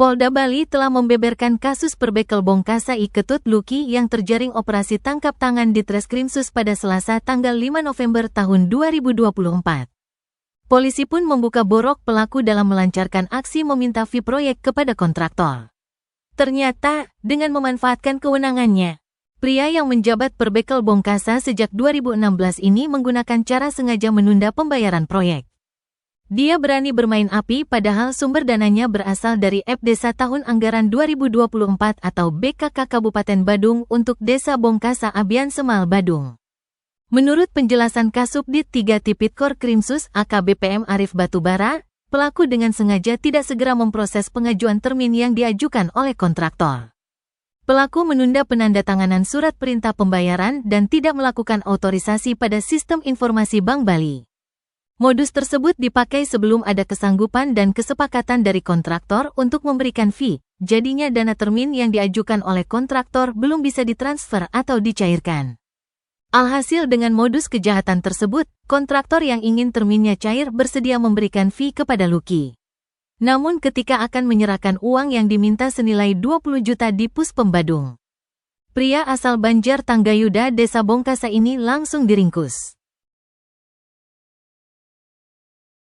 Polda Bali telah membeberkan kasus perbekel Bongkasa I Ketut Luki yang terjaring operasi tangkap tangan di Treskrimsus pada Selasa tanggal 5 November tahun 2024. Polisi pun membuka borok pelaku dalam melancarkan aksi meminta fee proyek kepada kontraktor. Ternyata, dengan memanfaatkan kewenangannya, pria yang menjabat perbekel Bongkasa sejak 2016 ini menggunakan cara sengaja menunda pembayaran proyek. Dia berani bermain api padahal sumber dananya berasal dari Desa Tahun Anggaran 2024 atau BKK Kabupaten Badung untuk Desa Bongkasa Abian Semal Badung. Menurut penjelasan Kasubdit 3 Tipikor Krimsus AKBP Arif Batubara, pelaku dengan sengaja tidak segera memproses pengajuan termin yang diajukan oleh kontraktor. Pelaku menunda penandatanganan surat perintah pembayaran dan tidak melakukan otorisasi pada sistem informasi Bank Bali. Modus tersebut dipakai sebelum ada kesanggupan dan kesepakatan dari kontraktor untuk memberikan fee, jadinya dana termin yang diajukan oleh kontraktor belum bisa ditransfer atau dicairkan. Alhasil dengan modus kejahatan tersebut, kontraktor yang ingin terminnya cair bersedia memberikan fee kepada Luki. Namun ketika akan menyerahkan uang yang diminta senilai 20 juta di Puspem Badung, pria asal Banjar Tanggayuda Desa Bongkasa ini langsung diringkus.